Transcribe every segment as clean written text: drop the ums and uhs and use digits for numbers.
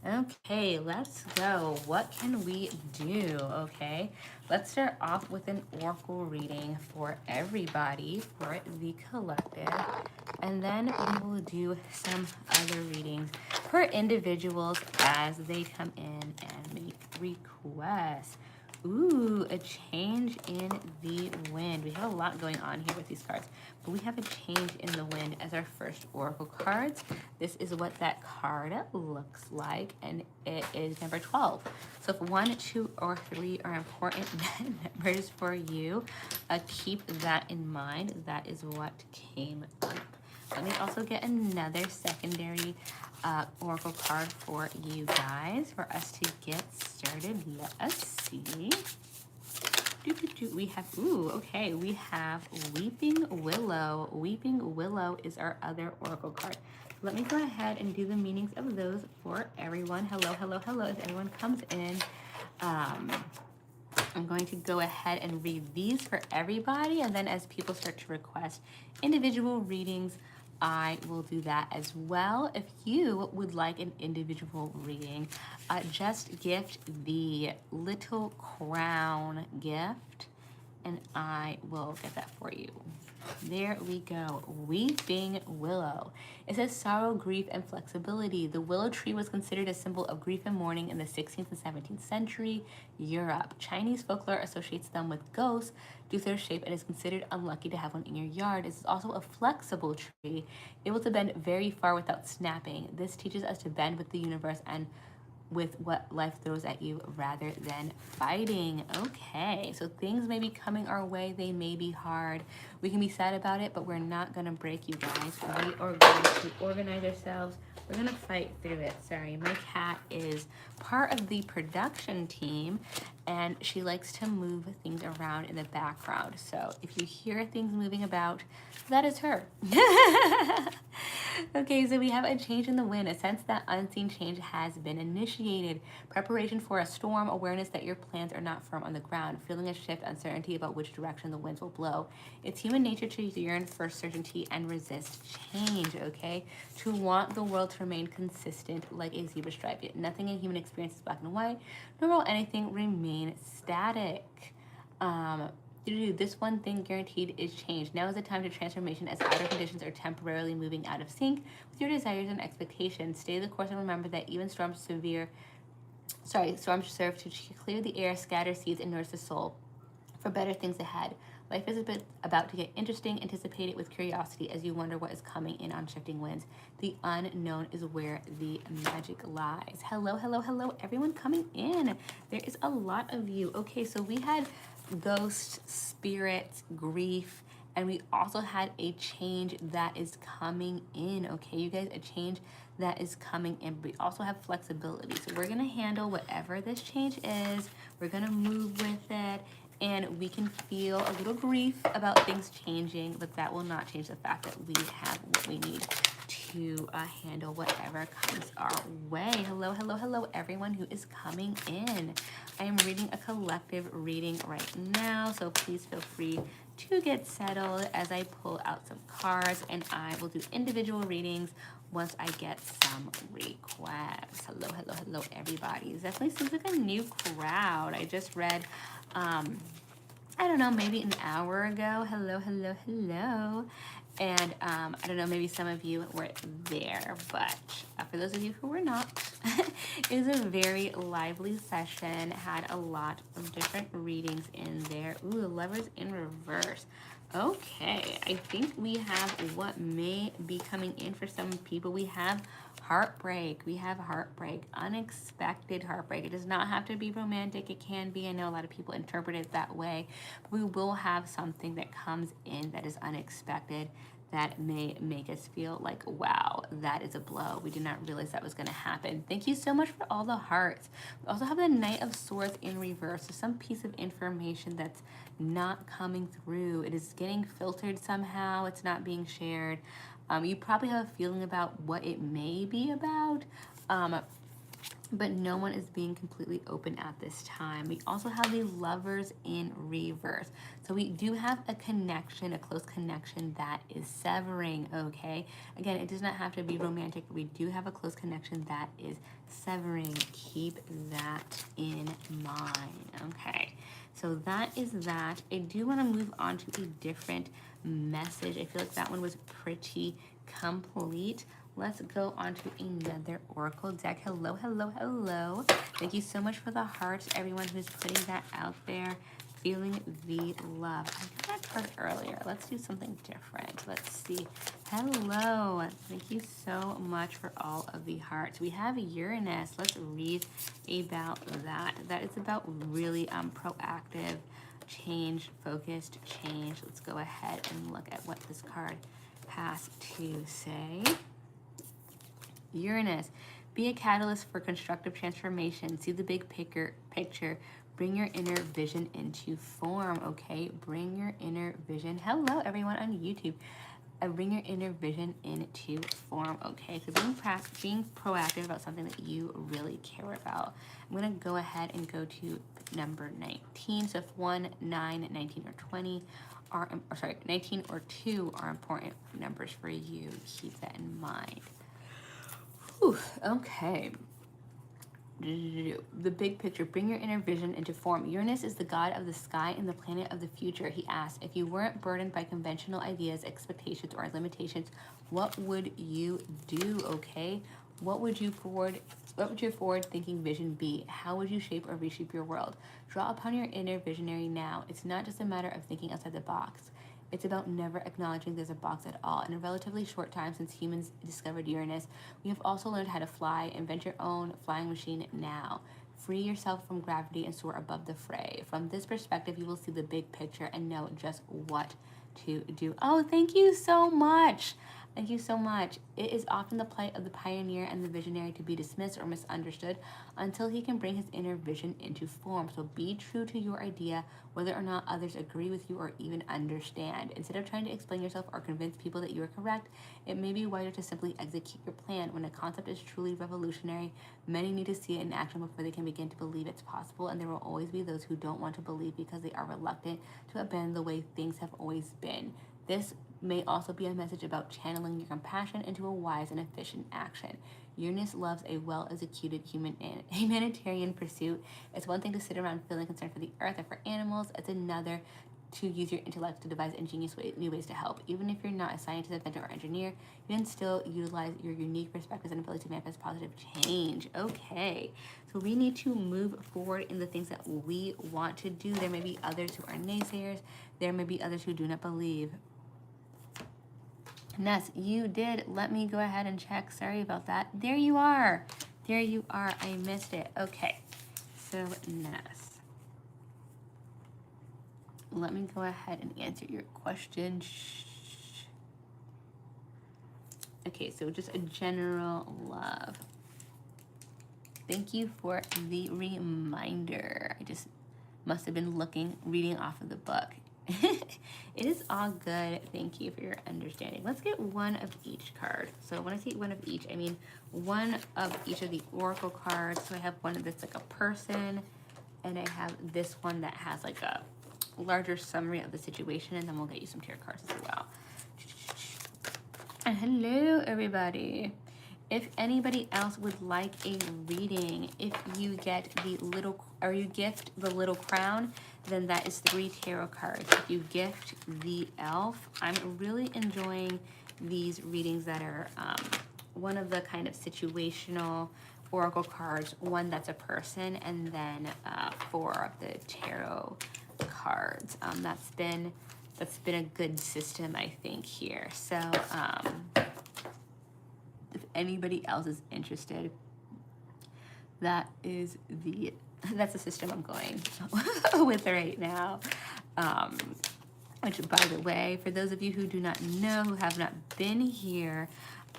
Okay, let's go. What can we do? Okay, let's start off with an oracle reading for everybody, for the collective, and then we will do some other readings for individuals as they come in and make requests. Ooh, a change in the wind. We have a lot going on here with these cards, but we have a change in the wind as our first oracle cards. This is what that card looks like, and it is number 12. So if 1, 2, or 3 are important numbers for you, keep that in mind. That is what came up. Let me also get another secondary oracle card for you guys for us to get started. Let us see. We have, ooh, okay, we have Weeping Willow. Weeping Willow is our other oracle card. Let me go ahead and do the meanings of those for everyone. Hello, hello, hello, as everyone comes in. I'm going to go ahead and read these for everybody, and then as people start to request individual readings, I will do that as well. If you would like an individual reading, just gift the little crown gift, and I will get that for you. There we go. Weeping Willow. It says sorrow, grief, and flexibility. The willow tree was considered a symbol of grief and mourning in the 16th and 17th century Europe. Chinese folklore associates them with ghosts due to their shape and is considered unlucky to have one in your yard. It is also a flexible tree, able to bend very far without snapping. This teaches us to bend with the universe and with what life throws at you rather than fighting. Okay, so things may be coming our way. They may be hard. We can be sad about it, but we're not going to break, you guys. We are going to organize ourselves. We're going to fight through it. Sorry, my cat is part of the production team, and she likes to move things around in the background. So if you hear things moving about, that is her. Okay, so we have a change in the wind, a sense that unseen change has been initiated, preparation for a storm, awareness that your plans are not firm on the ground, feeling a shift, uncertainty about which direction the winds will blow. It's human nature to yearn for certainty and resist change, okay? To want the world to remain consistent like a zebra stripe. Yet nothing in human experience is black and white, nor will anything remain static. This one thing guaranteed is change. Now is the time to transformation as outer conditions are temporarily moving out of sync with your desires and expectations. Stay the course and remember that even storms serve to clear the air, scatter seeds, and nourish the soul for better things ahead. Life is about to get interesting. Anticipate it with curiosity as you wonder what is coming in on shifting winds. The unknown is where the magic lies. Hello, hello, hello, everyone coming in. There is a lot of you. Okay, so we had ghost, spirits, grief, and we also had a change that is coming in. Okay, you guys, a change that is coming in. We also have flexibility. So we're going to handle whatever this change is. We're going to move with it. And we can feel a little grief about things changing, but that will not change the fact that we have what we need to handle whatever comes our way. Hello, hello, hello, everyone who is coming in. I am reading a collective reading right now, so please feel free to get settled as I pull out some cards, and I will do individual readings once I get some requests. Hello, hello, hello, everybody. It definitely seems like a new crowd. I just read I don't know, maybe an hour ago. Hello, hello, hello. And I don't know, maybe some of you were there, but for those of you who were not, it was a very lively session. Had a lot of different readings in there. Ooh, the Lovers in reverse. Okay, I think we have what may be coming in for some people. We have heartbreak. We have heartbreak, unexpected heartbreak. It does not have to be romantic. It can be. I know a lot of people interpret it that way. But we will have something that comes in that is unexpected that may make us feel like, wow, that is a blow. We did not realize that was going to happen. Thank you so much for all the hearts. We also have the Knight of Swords in reverse. So some piece of information that's not coming through. It is getting filtered somehow. It's not being shared. You probably have a feeling about what it may be about. but no one is being completely open at this time. We also have the Lovers in reverse. So we do have a connection, a close connection that is severing, okay? Again, it does not have to be romantic. We do have a close connection that is severing. Keep that in mind, okay? So that is that. I do want to move on to a different message. I feel like that one was pretty complete. Let's go on to another oracle deck. Hello, hello, hello. Thank you so much for the hearts, everyone who's putting that out there. Feeling the love. I got that card earlier. Let's do something different. Let's see. Hello. Thank you so much for all of the hearts. We have Uranus. Let's read about that. That is about really proactive change, focused change. Let's go ahead and look at what this card has to say. Uranus, be a catalyst for constructive transformation. See the big picture. Bring your inner vision into form, okay? Bring your inner vision. Hello, everyone on YouTube. Bring your inner vision into form, okay? So being proactive about something that you really care about. I'm going to go ahead and go to number 19. So if 1, 9, 19, or 20 are, or sorry, 19 or 2 are important numbers for you, keep that in mind. Whew, okay. The big picture, bring your inner vision into form. Uranus is the god of the sky and the planet of the future. He asks, if you weren't burdened by conventional ideas, expectations, or limitations, what would you do, okay? What would your forward-thinking vision be? How would you shape or reshape your world? Draw upon your inner visionary now. It's not just a matter of thinking outside the box. It's about never acknowledging there's a box at all. In a relatively short time since humans discovered Uranus, we have also learned how to fly. Invent your own flying machine now. Free yourself from gravity and soar above the fray. From this perspective, you will see the big picture and know just what to do. Oh, thank you so much. Thank you so much. It is often the plight of the pioneer and the visionary to be dismissed or misunderstood until he can bring his inner vision into form. So be true to your idea, whether or not others agree with you or even understand. Instead of trying to explain yourself or convince people that you are correct, it may be wiser to simply execute your plan. When a concept is truly revolutionary, many need to see it in action before they can begin to believe it's possible, and there will always be those who don't want to believe because they are reluctant to abandon the way things have always been. This may also be a message about channeling your compassion into a wise and efficient action. Uranus loves a well-executed humanitarian pursuit. It's one thing to sit around feeling concerned for the earth or for animals. It's another to use your intellect to devise ingenious new ways to help. Even if you're not a scientist, inventor, or engineer, you can still utilize your unique perspectives and ability to manifest positive change. Okay, so we need to move forward in the things that we want to do. There may be others who are naysayers. There may be others who do not believe. Ness, you did. Let me go ahead and check. Sorry about that. There you are. There you are. I missed it. Okay. So, Ness, let me go ahead and answer your question. Okay, so just a general love. Thank you for the reminder. I just must have been reading off of the book. It is all good. Thank you for your understanding. Let's get one of each card. So when I say one of each, I mean one of each of the oracle cards. So I have one that's like a person, and I have this one that has like a larger summary of the situation, and then we'll get you some tarot cards as well. And hello, everybody. If anybody else would like a reading, if you get the little, or you gift the little crown, then that is 3 tarot cards. If you gift the elf, I'm really enjoying these readings that are one of the kind of situational oracle cards, one that's a person, and then 4 of the tarot cards. That's been a good system, I think, here. So if anybody else is interested, that's the system I'm going with right now. Which, by the way, for those of you who do not know, who have not been here,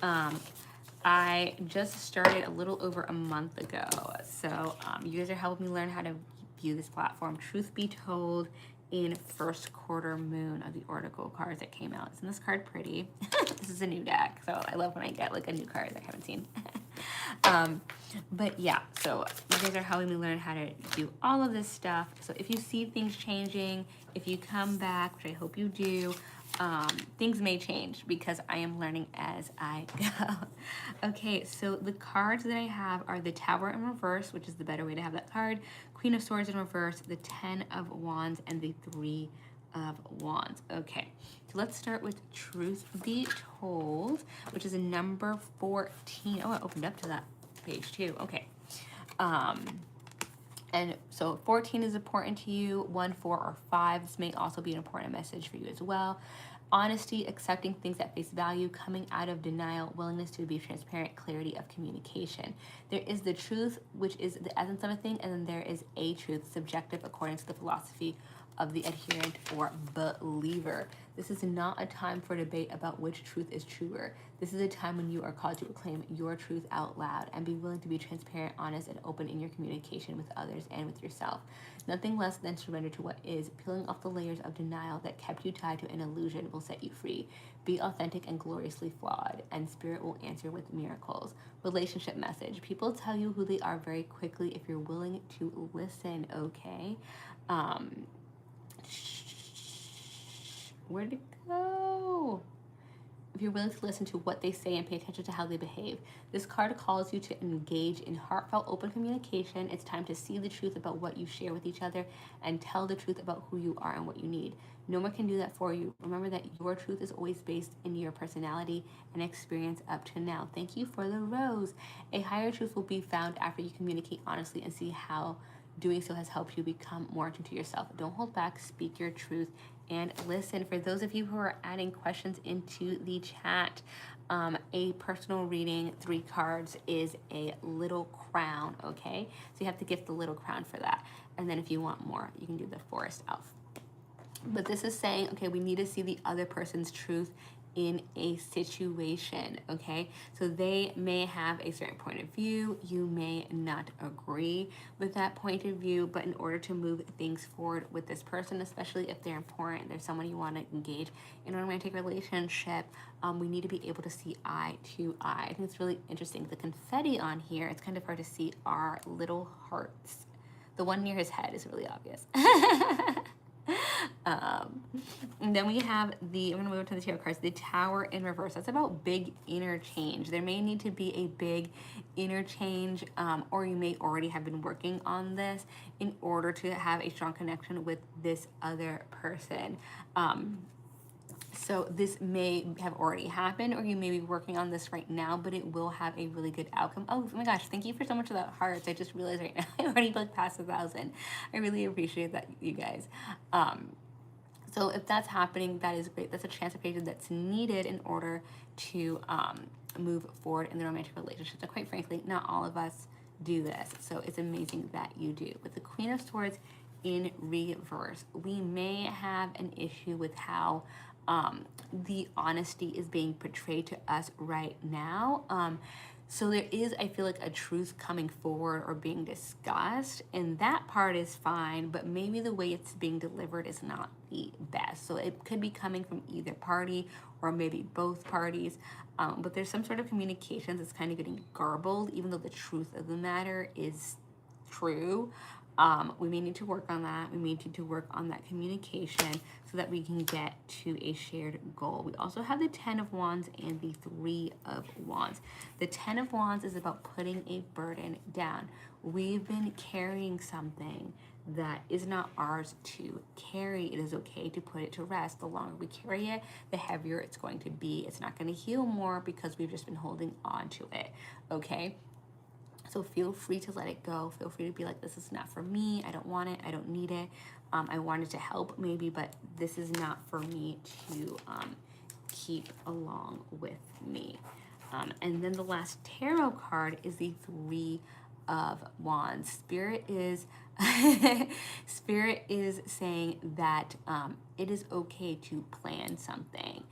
I just started a little over a month ago. So you guys are helping me learn how to view this platform. Truth be told, in first quarter moon of the oracle cards that came out. Isn't this card pretty? This is a new deck, so I love when I get like a new card that I haven't seen. But yeah, so you guys are helping me learn how to do all of this stuff. So if you see things changing, if you come back, which I hope you do, things may change because I am learning as I go. Okay, so the cards that I have are the Tower in reverse, which is the better way to have that card, Queen of Swords in reverse, the Ten of Wands, and the Three of Wands. Okay, so let's start with Truth Be Told, which is a number 14. Oh, I opened up to that page too. Okay. And so 14 is important to you, 1, 4, or 5. This may also be an important message for you as well. Honesty, accepting things at face value, coming out of denial, willingness to be transparent, clarity of communication. There is the truth, which is the essence of a thing, and then there is a truth, subjective according to the philosophy of the adherent or believer. This is not a time for debate about which truth is truer. This is a time when you are called to proclaim your truth out loud and be willing to be transparent, honest, and open in your communication with others and with yourself. Nothing less than surrender to what is. Peeling off the layers of denial that kept you tied to an illusion will set you free. Be authentic and gloriously flawed, and spirit will answer with miracles. Relationship message. People tell you who they are very quickly if you're willing to listen, okay? Where'd it go? If you're willing to listen to what they say and pay attention to how they behave. This card calls you to engage in heartfelt open communication. It's time to see the truth about what you share with each other and tell the truth about who you are and what you need. No one can do that for you. Remember that your truth is always based in your personality and experience up to now. Thank you for the rose. A higher truth will be found after you communicate honestly and see how doing so has helped you become more attuned to yourself. Don't hold back, speak your truth, and listen. For those of you who are adding questions into the chat, a personal reading, 3 cards, is a little crown, okay? So you have to gift the little crown for that. And then if you want more, you can do the forest elf. But this is saying, okay, we need to see the other person's truth in a situation, okay? So they may have a certain point of view. You may not agree with that point of view, but in order to move things forward with this person, especially if they're important, there's someone you want to engage in a romantic relationship, we need to be able to see eye to eye. I think it's really interesting. The confetti on here, it's kind of hard to see, are little hearts. The one near his head is really obvious. And then we have I'm going to move to the tarot cards, the Tower in reverse. That's about big interchange. There may need to be a big interchange, or you may already have been working on this in order to have a strong connection with this other person. So this may have already happened, or you may be working on this right now, but it will have a really good outcome. Oh my gosh, thank you for so much of that hearts. I just realized right now I already passed 1,000. I really appreciate that, you guys. So if that's happening, that is great. That's a transformation that's needed in order to move forward in the romantic relationship. And quite frankly, not all of us do this. So it's amazing that you do. With the Queen of Swords in reverse, we may have an issue with how the honesty is being portrayed to us right now. So there is, I feel like, a truth coming forward or being discussed, and that part is fine, but maybe the way it's being delivered is not the best. So it could be coming from either party or maybe both parties, but there's some sort of communication that's kind of getting garbled, even though the truth of the matter is true. We may need to work on that. We may need to work on that communication so that we can get to a shared goal. We also have the 10 of Wands and the 3 of Wands. The 10 of Wands is about putting a burden down. We've been carrying something that is not ours to carry. It is okay to put it to rest. The longer we carry it, the heavier it's going to be. It's not going to heal more because we've just been holding on to it, okay? So feel free to let it go. Feel free to be like, this is not for me. I don't want it. I don't need it. I wanted to help maybe, but this is not for me to keep along with me. And then the last tarot card is the 3 of Wands. Spirit is saying that it is okay to plan something.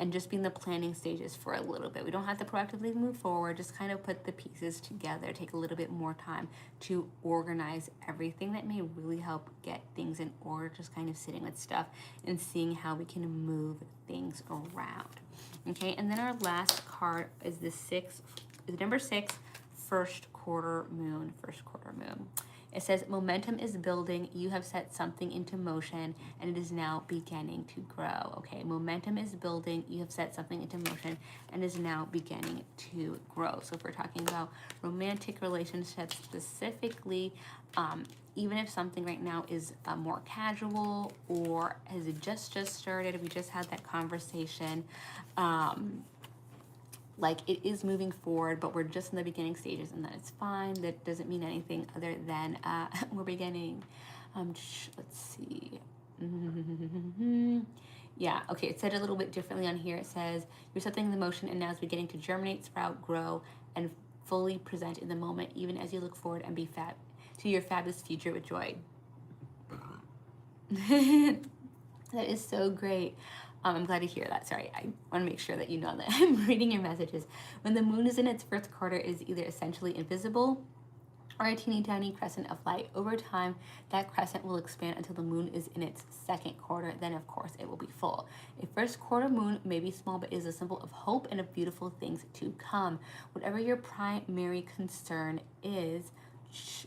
And just be in the planning stages for a little bit. We don't have to proactively move forward, just kind of put the pieces together, take a little bit more time to organize everything. That may really help get things in order, just kind of sitting with stuff and seeing how we can move things around. Okay, and then our last card is the 6 is number 6, first quarter moon. It says, momentum is building. You have set something into motion and it is now beginning to grow. Okay, momentum is building. You have set something into motion and is now beginning to grow. So if we're talking about romantic relationships specifically, even if something right now is more casual or has just started, we just had that conversation, like it is moving forward, but we're just in the beginning stages, and that it's fine. That doesn't mean anything other than we're beginning. Let's see. Yeah, okay, it said a little bit differently on here. It says, you're setting in the motion and now it's beginning to germinate, sprout, grow, and fully present in the moment, even as you look forward and be to your fabulous future with joy. That is so great. I'm glad to hear that. Sorry, I want to make sure that you know that I'm reading your messages. When the moon is in its first quarter, it is either essentially invisible or a teeny tiny crescent of light. Over time, that crescent will expand until the moon is in its second quarter. Then, of course, it will be full. A first quarter moon may be small, but is a symbol of hope and of beautiful things to come. Whatever your primary concern is,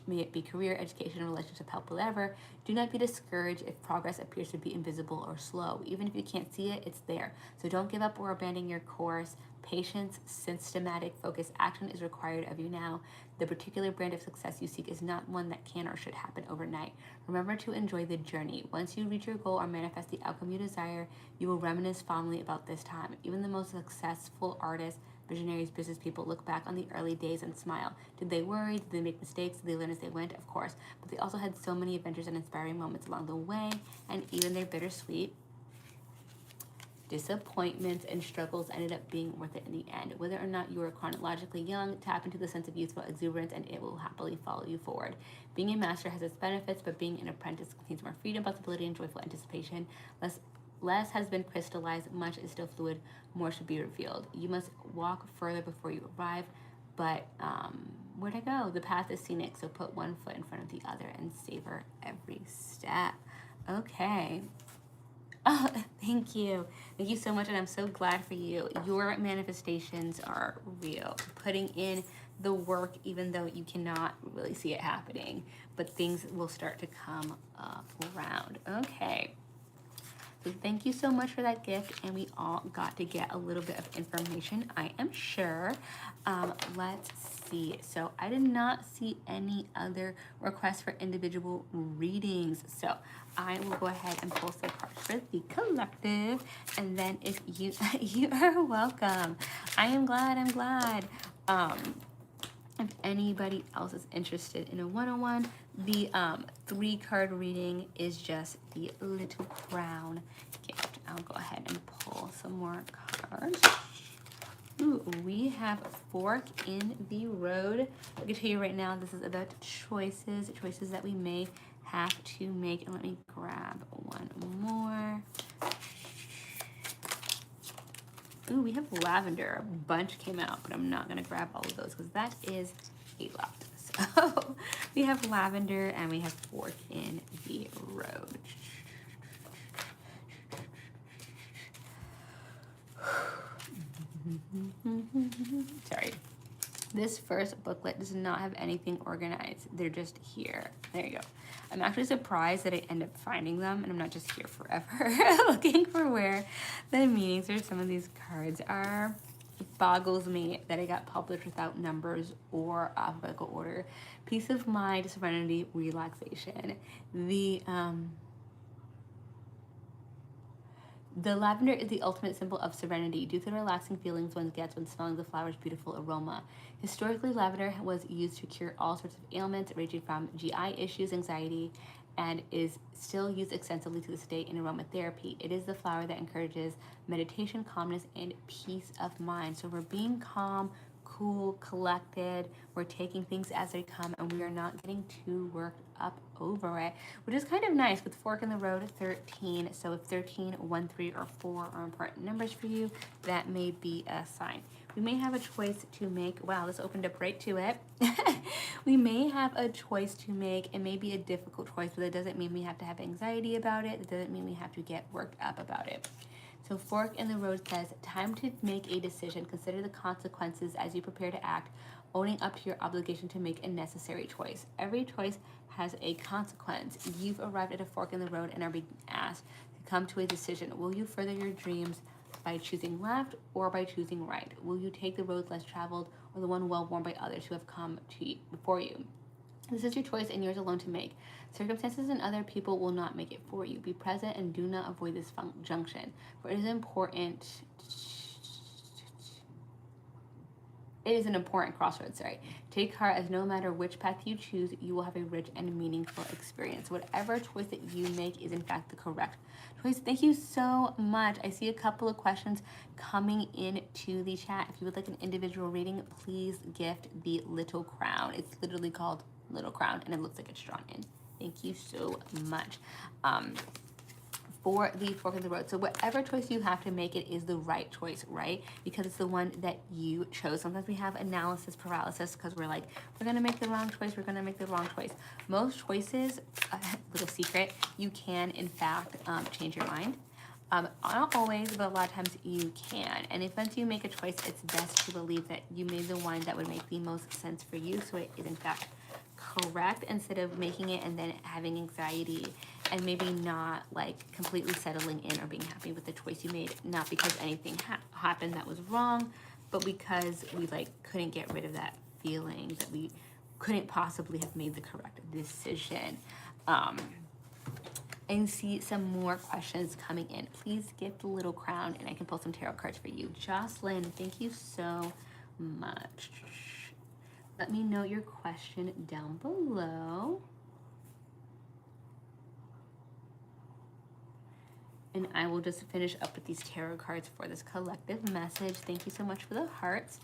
may it be career, education, relationship, help, whatever, do not be discouraged if progress appears to be invisible or slow. Even if you can't see it, it's there. So don't give up or abandon your course. Patience, systematic, focused action is required of you now. The particular brand of success you seek is not one that can or should happen overnight. Remember to enjoy the journey. Once you reach your goal or manifest the outcome you desire, you will reminisce fondly about this time. Even the most successful artists, visionaries, business people look back on the early days and smile. Did they worry? Did they make mistakes? Did they learn as they went? Of course. But they also had so many adventures and inspiring moments along the way, and even their bittersweet disappointments and struggles ended up being worth it in the end. Whether or not you are chronologically young, tap into the sense of youthful exuberance and it will happily follow you forward. Being a master has its benefits, but being an apprentice contains more freedom, possibility, and joyful anticipation. Less has been crystallized, much is still fluid, more should be revealed. You must walk further before you arrive, but where to go? The path is scenic, so put one foot in front of the other and savor every step. Okay. Oh, thank you. Thank you so much, and I'm so glad for you. Your manifestations are real. Putting in the work, even though you cannot really see it happening, but things will start to come around. Okay. So thank you so much for that gift, and we all got to get a little bit of information, I am sure. Let's see. So I did not see any other requests for individual readings. So I will go ahead and pull some cards for the collective, and then if you are welcome. I'm glad. If anybody else is interested in a one-on-one, the 3-card reading is just the Little Crown gift. I'll go ahead and pull some more cards. Ooh, we have Fork in the Road. I can tell you right now, this is about choices that we may have to make. And let me grab one more. Ooh, we have Lavender. A bunch came out, but I'm not going to grab all of those because that is a lot. So we have Lavender and we have Fork in the Road. Sorry. This first booklet does not have anything organized. They're just here. There you go. I'm actually surprised that I end up finding them and I'm not just here forever looking for where the meanings for some of these cards are. It boggles me that I got published without numbers or alphabetical order. Peace of mind, serenity, relaxation. The lavender is the ultimate symbol of serenity due to the relaxing feelings one gets when smelling the flower's beautiful aroma. Historically, lavender was used to cure all sorts of ailments ranging from GI issues, anxiety, and is still used extensively to this day in aromatherapy. It is the flower that encourages meditation, calmness, and peace of mind. So we're being calm, cool, collected. We're taking things as they come, and we are not getting too worked up over it, which is kind of nice. With Fork in the Road, 13. So if 13, 1, 3, or 4 are important numbers for you, that may be a sign. We may have a choice to make. Wow, this opened up right to it. We may have a choice to make. It may be a difficult choice, but it doesn't mean we have to have anxiety about it. It doesn't mean we have to get worked up about it. So fork in the road says, time to make a decision. Consider the consequences as you prepare to act, owning up to your obligation to make a necessary choice. Every choice has a consequence. You've arrived at a fork in the road and are being asked to come to a decision. Will you further your dreams by choosing left or by choosing right? Will you take the road less traveled or the one well worn by others who have come to you before you? This is your choice and yours alone to make. Circumstances and other people will not make it for you. Be present and do not avoid this junction, for it is important. It is an important crossroads, sorry. Take heart, as no matter which path you choose, you will have a rich and meaningful experience. Whatever choice that you make is in fact the correct choice. Thank you so much. I see a couple of questions coming into the chat. If you would like an individual reading, please gift the little crown. It's literally called Little Crown and it looks like it's drawn in. Thank you so much. For the fork in the road. So whatever choice you have to make, it is the right choice, right? Because it's the one that you chose. Sometimes we have analysis paralysis because we're like, we're gonna make the wrong choice, we're gonna make the wrong choice. Most choices, little secret, you can in fact change your mind. Not always, but a lot of times you can. And if once you make a choice, it's best to believe that you made the one that would make the most sense for you. So it is in fact correct, instead of making it and then having anxiety and maybe not like completely settling in or being happy with the choice you made, not because anything happened that was wrong, but because we like couldn't get rid of that feeling that we couldn't possibly have made the correct decision. And see some more questions coming in. Please give the little crown and I can pull some tarot cards for you. Jocelyn, thank you so much. Let me know your question down below. And I will just finish up with these tarot cards for this collective message. Thank you so much for the hearts.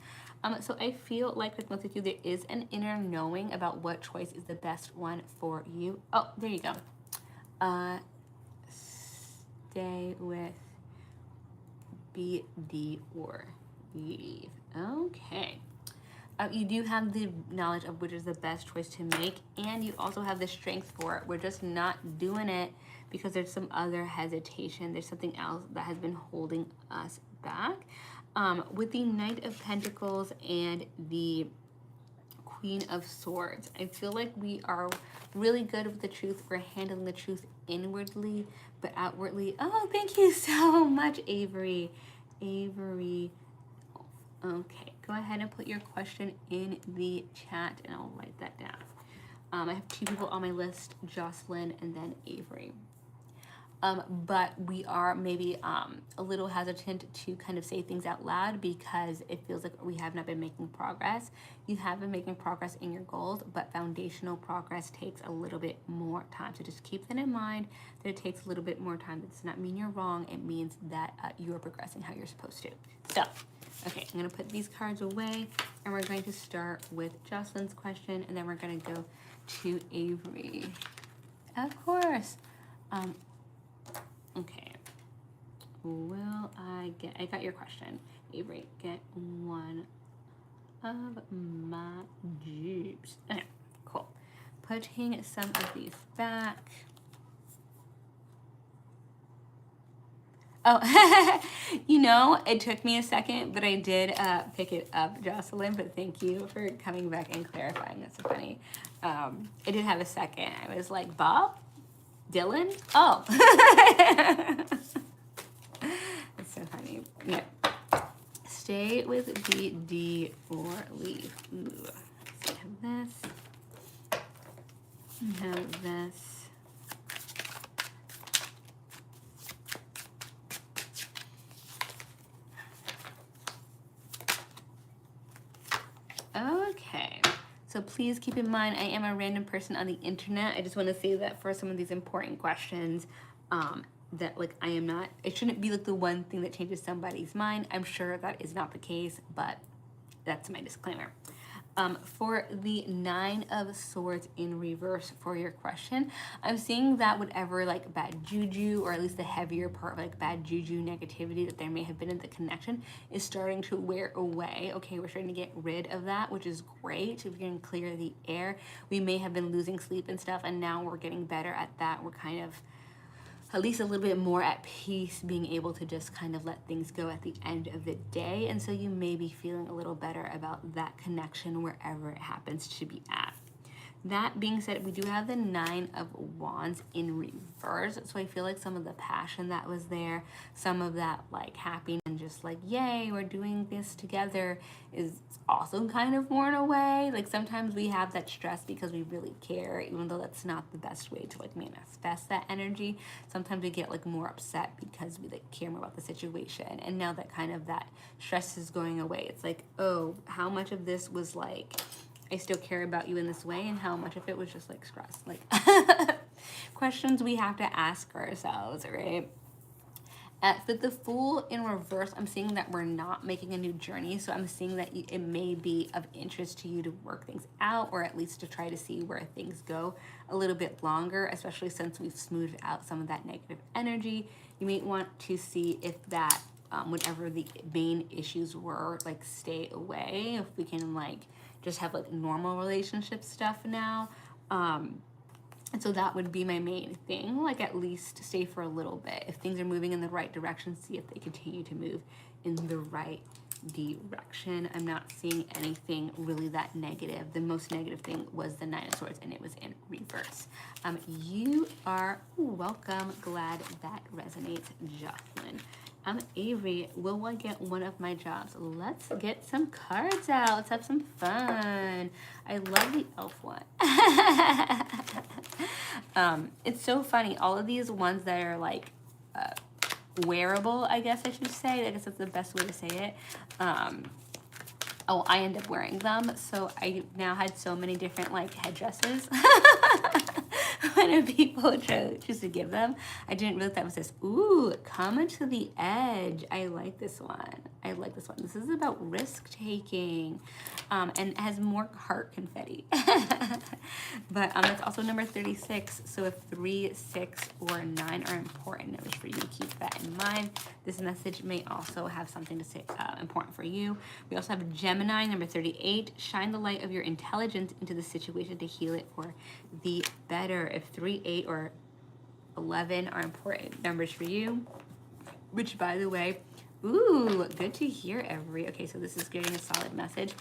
So I feel like with most of you, there is an inner knowing about what choice is the best one for you. Oh, there you go. Stay with, B, D, or leave. Okay. You do have the knowledge of which is the best choice to make, and you also have the strength for it. We're just not doing it because there's some other hesitation. There's something else that has been holding us back. With the Knight of Pentacles and the Queen of Swords, I feel like we are really good with the truth. We're handling the truth inwardly, but outwardly. Oh, thank you so much, Avery. Avery. Okay, go ahead and put your question in the chat and I'll write that down. I have two people on my list, Jocelyn and then Avery. But we are maybe a little hesitant to kind of say things out loud because it feels like we have not been making progress. You have been making progress in your goals, but foundational progress takes a little bit more time. So just keep that in mind, that it takes a little bit more time. That does not mean you're wrong. It means that you are progressing how you're supposed to. So, okay, I'm going to put these cards away and we're going to start with Jocelyn's question and then we're going to go to Avery. Of course. Okay. Will I got your question. Avery, get one of my Jeeps. Okay, cool. Putting some of these back. Oh, you know, it took me a second, but I did pick it up, Jocelyn, but thank you for coming back and clarifying. That's so funny. It did have a second. I was like, Bob? Dylan? Oh. That's so funny. Yeah. Stay with the D or leave. Ooh. So I have this. I have this. Okay, so please keep in mind I am a random person on the internet. I just want to say that for some of these important questions, that like I am not, it shouldn't be like the one thing that changes somebody's mind. I'm sure that is not the case, but that's my disclaimer. For the Nine of Swords in reverse for your question, I'm seeing that whatever like bad juju, or at least the heavier part of like bad juju negativity that there may have been in the connection, is starting to wear away. Okay, we're starting to get rid of that, which is great. If you're gonna clear the air, we may have been losing sleep and stuff, and now we're getting better at that. We're kind of at least a little bit more at peace, being able to just kind of let things go at the end of the day. And so you may be feeling a little better about that connection wherever it happens to be at. That being said, we do have the Nine of Wands in reverse. So I feel like some of the passion that was there, some of that like happiness and just like, yay, we're doing this together is also kind of worn away. Like sometimes we have that stress because we really care, even though that's not the best way to like manifest that energy. Sometimes we get like more upset because we like care more about the situation. And now that kind of that stress is going away, it's like, oh, how much of this was like, I still care about you in this way, and how much of it was just like stress, like questions we have to ask ourselves, right? But the Fool in reverse, I'm seeing that we're not making a new journey. So I'm seeing that it may be of interest to you to work things out, or at least to try to see where things go a little bit longer, especially since we've smoothed out some of that negative energy. You may want to see if that, whatever the main issues were, like stay away, if we can like just have like normal relationship stuff now. And so that would be my main thing, like at least stay for a little bit. If things are moving in the right direction, see if they continue to move in the right direction. I'm not seeing anything really that negative. The most negative thing was the Nine of Swords, and it was in reverse. You are welcome. Glad that resonates, Jocelyn. Avery, will I get one of my jobs? Let's get some cards out. Let's have some fun. I love the elf one. It's so funny. All of these ones that are like wearable, I guess I should say. I guess that's the best way to say it. I end up wearing them. So I now had so many different like headdresses. When people choose to give them, I didn't realize that was this. Ooh, Coming to the Edge. I like this one. I like this one. This is about risk taking, and it has more heart confetti. But that's also number 36. So if 3, 6, or 9 are important numbers for you, keep that in mind. This message may also have something to say important for you. We also have Gemini, number 38. Shine the light of your intelligence into the situation to heal it for the better. If 3, 8, or 11 are important numbers for you, which by the way, ooh, good to hear, Every. Okay, so this is getting a solid message.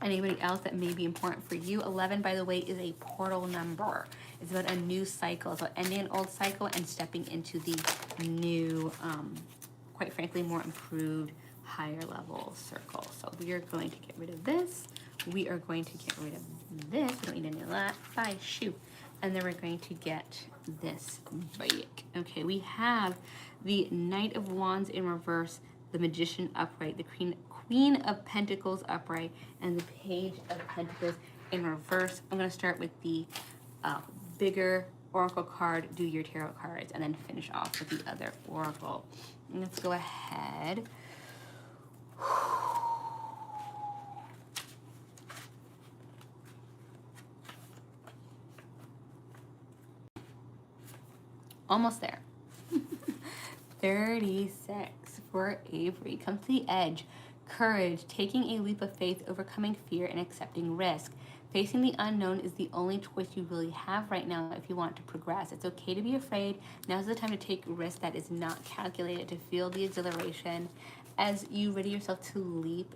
Anybody else that may be important for you? 11, by the way, is a portal number. It's about a new cycle. So ending an old cycle and stepping into the new, quite frankly, more improved, higher level circle. So we are going to get rid of this. We are going to get rid of this. We don't need any of that. Bye, shoot. And then we're going to get this break. Okay, we have the Knight of Wands in reverse, the Magician upright, the Queen of Pentacles upright, and the Page of Pentacles in reverse. I'm going to start with the bigger oracle card, do your tarot cards, and then finish off with the other oracle. And let's go ahead. Almost there. 36 for Avery. Come to the edge. Courage, taking a leap of faith, overcoming fear, and accepting risk. Facing the unknown is the only choice you really have right now if you want to progress. It's okay to be afraid. Now's the time to take a risk that is not calculated, to feel the exhilaration as you ready yourself to leap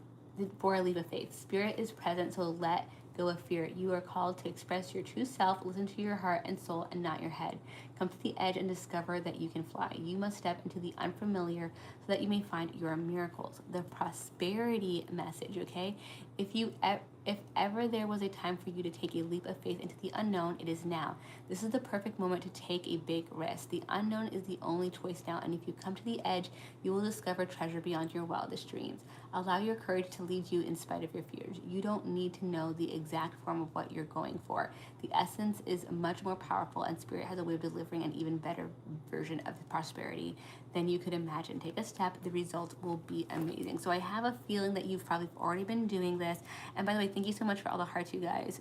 for a leap of faith. Spirit is present, so let go of fear. You are called to express your true self, listen to your heart and soul and not your head. Come to the edge and discover that you can fly. You must step into the unfamiliar so that you may find your miracles. The prosperity message, okay? If ever there was a time for you to take a leap of faith into the unknown, it is now. This is the perfect moment to take a big risk. The unknown is the only choice now, and if you come to the edge, you will discover treasure beyond your wildest dreams. Allow your courage to lead you in spite of your fears. You don't need to know the exact form of what you're going for. The essence is much more powerful, and Spirit has a way of delivering an even better version of prosperity than you could imagine. Take a step, the result will be amazing. So I have a feeling that you've probably already been doing this. And by the way, thank you so much for all the hearts, you guys.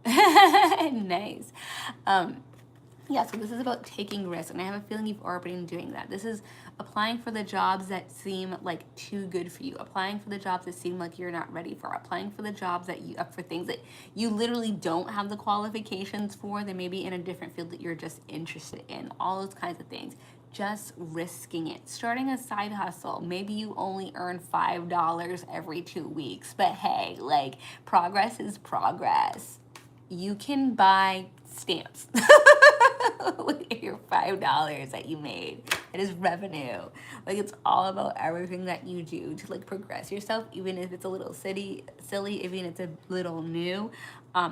Nice. Yeah, so this is about taking risks, and I have a feeling you've already been doing that. This is applying for the jobs that seem like too good for you, applying for the jobs that seem like you're not ready for, applying for the jobs that you up for things that you literally don't have the qualifications for. They may be in a different field that you're just interested in. All those kinds of things. Just risking it. Starting a side hustle. Maybe you only earn $5 every 2 weeks, but hey, like, progress is progress. You can buy stamps with your $5 that you made. It is revenue. Like, it's all about everything that you do to like progress yourself, even if it's a little silly, even if it's a little new.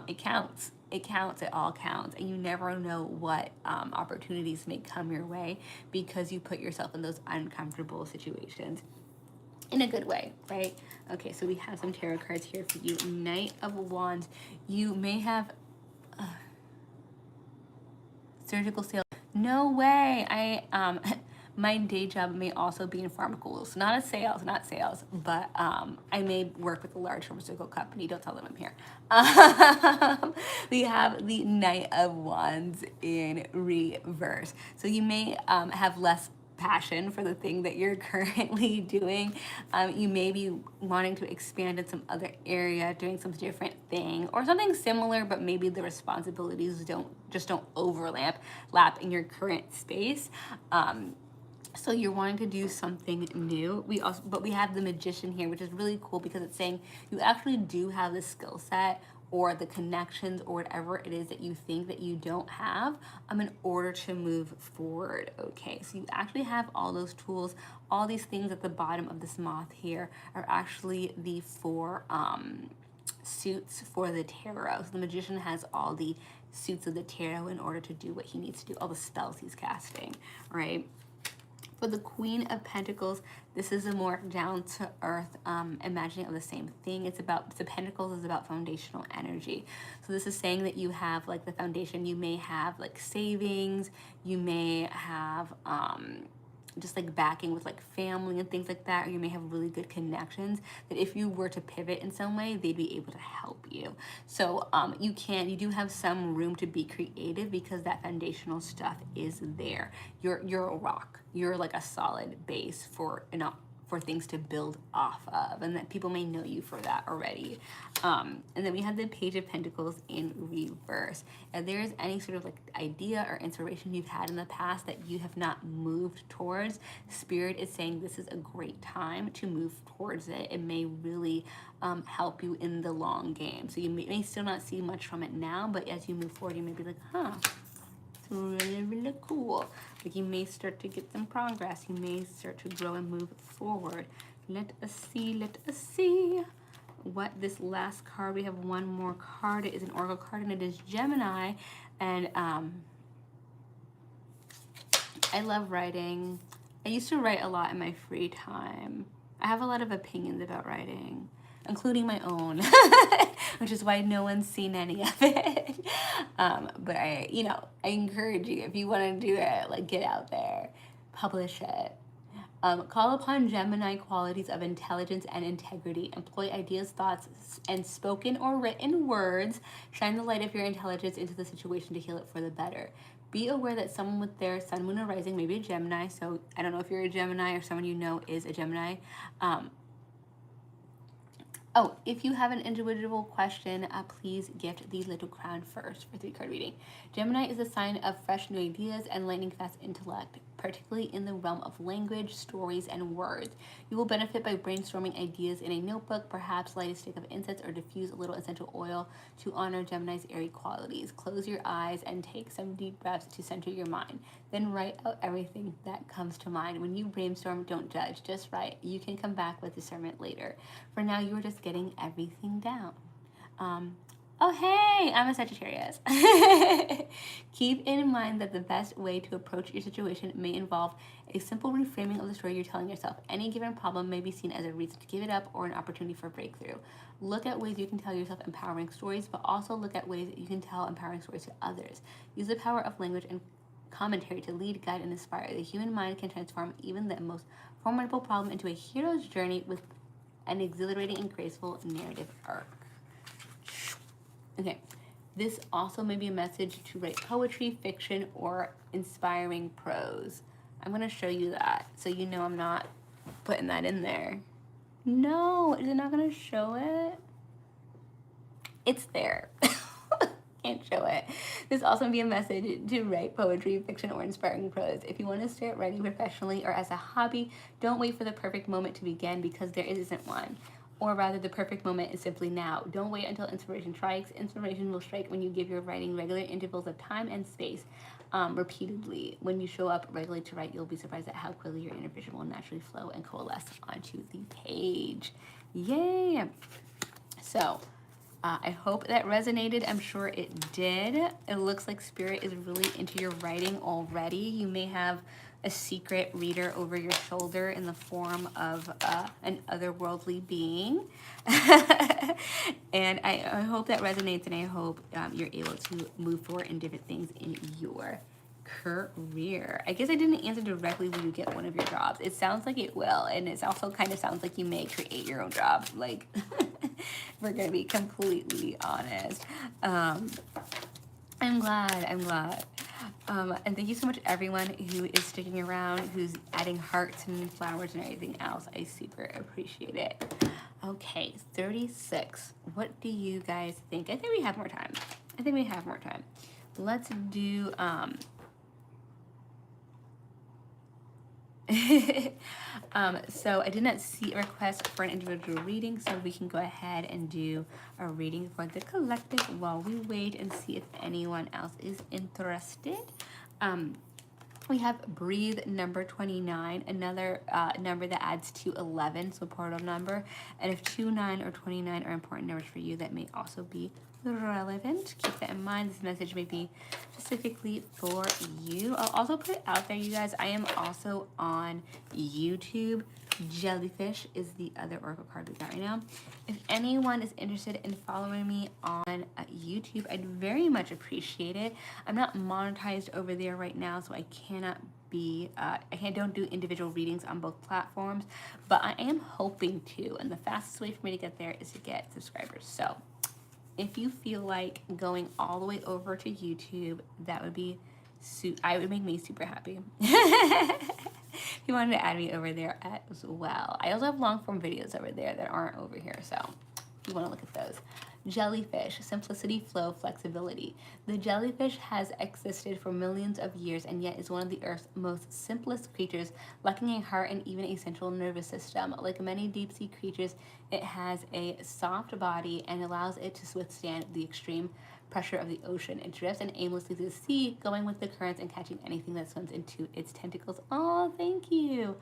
It counts. It counts. It all counts. And you never know what opportunities may come your way because you put yourself in those uncomfortable situations in a good way, right? Okay, so we have some tarot cards here for you. Knight of Wands. You may have surgical sales. No way. My day job may also be in pharmaceuticals. Not sales, but I may work with a large pharmaceutical company. Don't tell them I'm here. We have the Knight of Wands in reverse. So you may have less passion for the thing that you're currently doing. You may be wanting to expand in some other area, doing some different thing or something similar, but maybe the responsibilities don't overlap in your current space. So you're wanting to do something new. But we have the Magician here, which is really cool because it's saying you actually do have the skill set or the connections or whatever it is that you think that you don't have in order to move forward. Okay, so you actually have all those tools. All these things at the bottom of this moth here are actually the 4 suits for the tarot. So the Magician has all the suits of the tarot in order to do what he needs to do, all the spells he's casting, right? For the Queen of Pentacles, this is a more down-to-earth imagining of the same thing. The Pentacles is about foundational energy. So this is saying that you have like the foundation. You may have like savings. You may have just like backing with like family and things like that, or you may have really good connections that if you were to pivot in some way, they'd be able to help you. So you do have some room to be creative because that foundational stuff is there. You're a rock. You're like a solid base for things to build off of, and that people may know you for that already. And then we have the Page of Pentacles in reverse. If there is any sort of like idea or inspiration you've had in the past that you have not moved towards, Spirit is saying this is a great time to move towards it. It may really help you in the long game. So you may still not see much from it now, but as you move forward, you may be like, it's really, really cool. Like you may start to get some progress. You may start to grow and move forward. Let us see what this last card. We have one more card. It is an oracle card and it is Gemini. And I love writing. I used to write a lot in my free time. I have a lot of opinions about writing, including my own, which is why no one's seen any of it. But I encourage you, if you want to do it, like get out there, publish it. Call upon Gemini qualities of intelligence and integrity. Employ ideas, thoughts, and spoken or written words. Shine the light of your intelligence into the situation to heal it for the better. Be aware that someone with their sun, moon, or rising may be a Gemini. So I don't know if you're a Gemini or someone you know is a Gemini. If you have an individual question, please gift the little crown first for 3-card reading. Gemini is a sign of fresh new ideas and lightning fast intellect, particularly in the realm of language, stories, and words. You will benefit by brainstorming ideas in a notebook, perhaps light a stick of incense or diffuse a little essential oil to honor Gemini's airy qualities. Close your eyes and take some deep breaths to center your mind. Then write out everything that comes to mind. When you brainstorm, don't judge, just write. You can come back with discernment later. For now, you are just getting everything down. Oh, hey, I'm a Sagittarius. Keep in mind that the best way to approach your situation may involve a simple reframing of the story you're telling yourself. Any given problem may be seen as a reason to give it up or an opportunity for breakthrough. Look at ways you can tell yourself empowering stories, but also look at ways that you can tell empowering stories to others. Use the power of language and commentary to lead, guide, and inspire. The human mind can transform even the most formidable problem into a hero's journey with an exhilarating and graceful narrative arc. Okay, This also may be a message to write poetry, fiction, or inspiring prose. I'm going to show you that so you know I'm not putting that in there. No, is it not going to show it? It's there. Can't show it. This also may be a message to write poetry, fiction, or inspiring prose. If you want to start writing professionally or as a hobby, don't wait for the perfect moment to begin, because there isn't one. Or rather, the perfect moment is simply now. Don't wait until inspiration strikes. Inspiration will strike when you give your writing regular intervals of time and space, repeatedly. When you show up regularly to write, you'll be surprised at how quickly your inner vision will naturally flow and coalesce onto the page. Yay! So, I hope that resonated. I'm sure it did. It looks like Spirit is really into your writing already. You may have a secret reader over your shoulder in the form of an otherworldly being. And I hope that resonates, and I hope you're able to move forward in different things in your career. I guess I didn't answer directly, will you get one of your jobs? It sounds like it will, and it also kind of sounds like you may create your own job. Like, we're gonna be completely honest. I'm glad. And thank you so much, everyone who is sticking around, who's adding hearts and flowers and everything else. I super appreciate it. Okay, 36. What do you guys think? I think we have more time. Let's do so I did not see a request for an individual reading, so we can go ahead and do a reading for the collective while we wait and see if anyone else is interested. We have Breathe number 29, another number that adds to 11, so portal number. And if 2, 9, or 29 are important numbers for you, that may also be relevant. Keep that in mind. This message may be specifically for you. I'll also put it out there, you guys. I am also on YouTube. Jellyfish is the other oracle card we got right now. If anyone is interested in following me on YouTube, I'd very much appreciate it. I'm not monetized over there right now, so I cannot be don't do individual readings on both platforms, but I am hoping to, and the fastest way for me to get there is to get subscribers. So if you feel like going all the way over to YouTube, that would be it would make me super happy. If you wanted to add me over there as well. I also have long form videos over there that aren't over here, so if you want to look at those. Jellyfish, simplicity, flow, flexibility. The jellyfish has existed for millions of years and yet is one of the Earth's most simplest creatures, lacking a heart and even a central nervous system. Like many deep sea creatures, it has a soft body and allows it to withstand the extreme pressure of the ocean. It drifts and aimlessly to the sea, going with the currents and catching anything that swims into its tentacles. Oh, thank you.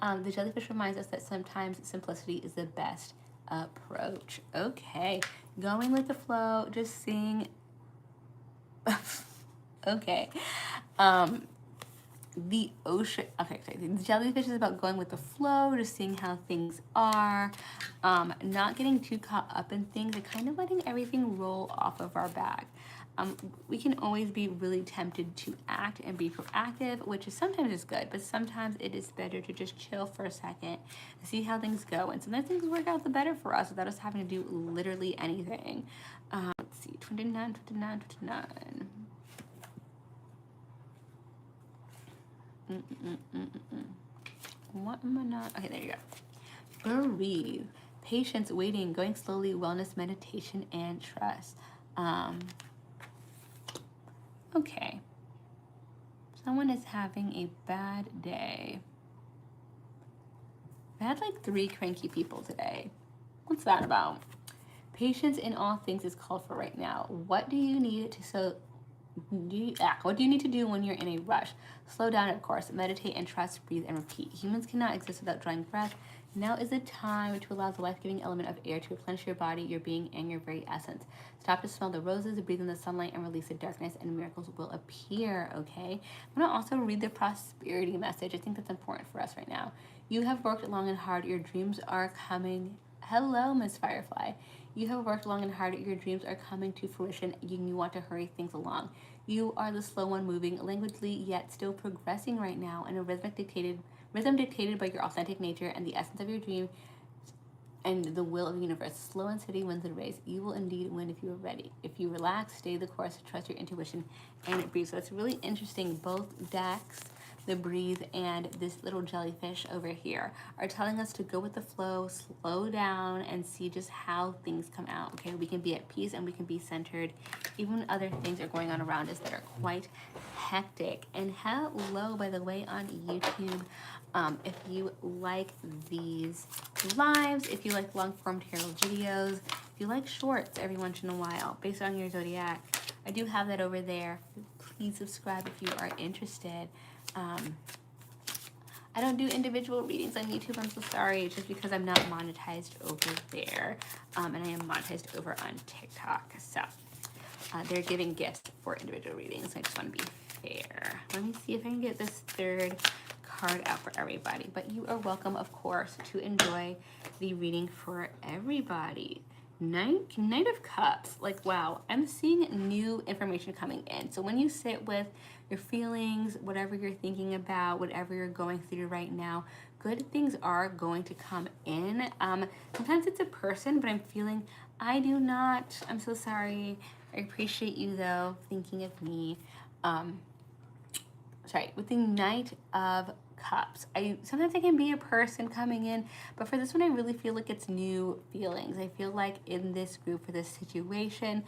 The jellyfish reminds us that sometimes simplicity is the best approach. Okay, going with the flow, just seeing. Okay. The ocean, okay, sorry. The jellyfish is about going with the flow, just seeing how things are, not getting too caught up in things, and kind of letting everything roll off of our back. We can always be really tempted to act and be proactive, which is sometimes is good, but sometimes it is better to just chill for a second and see how things go. And sometimes things work out the better for us without us having to do literally anything. Let's see, 29. What am I not? Okay, there you go. Breathe. Patience, waiting, going slowly, wellness, meditation, and trust. Okay. Someone is having a bad day. I had like 3 cranky people today. What's that about? Patience in all things is called for right now. What do you need to what do you need to do when you're in a rush? Slow down, of course. Meditate and trust, breathe and repeat. Humans cannot exist without drawing breath. Now is the time to allow the life-giving element of air to replenish your body, your being, and your very essence. Stop to smell the roses, breathe in the sunlight, and release the darkness, and miracles will appear, okay? I'm going to also read the prosperity message. I think that's important for us right now. You have worked long and hard. Your dreams are coming. Hello, Miss Firefly. You have worked long and hard. Your dreams are coming to fruition. You want to hurry things along. You are the slow one, moving languidly, yet still progressing right now in a rhythm dictated by your authentic nature and the essence of your dream. and the will of the universe. Slow and steady wins the race. You will indeed win if you are ready. If you relax, stay the course, trust your intuition, and breathe. So it's really interesting. Both decks, the breathe and this little jellyfish over here, are telling us to go with the flow, slow down, and see just how things come out. Okay, we can be at peace and we can be centered, even when other things are going on around us that are quite hectic. And hello, by the way, on YouTube. If you like these lives, if you like long form tarot videos, if you like shorts every once in a while based on your zodiac, I do have that over there. Please subscribe if you are interested. I don't do individual readings on YouTube. I'm so sorry. It's just because I'm not monetized over there, and I am monetized over on TikTok. So they're giving gifts for individual readings. I just want to be fair. Let me see if I can get this third card out for everybody. But you are welcome, of course, to enjoy the reading for everybody. Knight of Cups. Like, wow, I'm seeing new information coming in. So when you sit with your feelings, whatever you're thinking about, whatever you're going through right now, good things are going to come in. Sometimes it's a person, but I'm feeling I do not. I'm so sorry. I appreciate you, though, thinking of me. With the Knight of Cups. Sometimes it can be a person coming in, but for this one I really feel like it's new feelings. I feel like in this group, for this situation,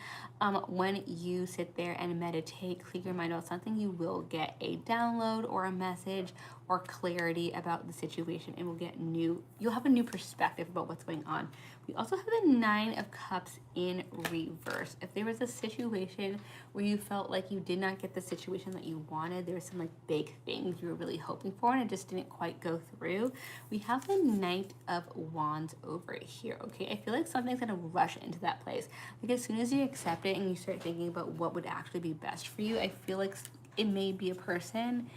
when you sit there and meditate, clear your mind about something, you will get a download or a message or clarity about the situation, and you'll have a new perspective about what's going on. We also have the 9 of Cups in reverse. If there was a situation where you felt like you did not get the situation that you wanted, there was some like big things you were really hoping for and it just didn't quite go through, we have the Knight of Wands over here, okay? I feel like something's gonna rush into that place. Like as soon as you accept it and you start thinking about what would actually be best for you, I feel like it may be a person,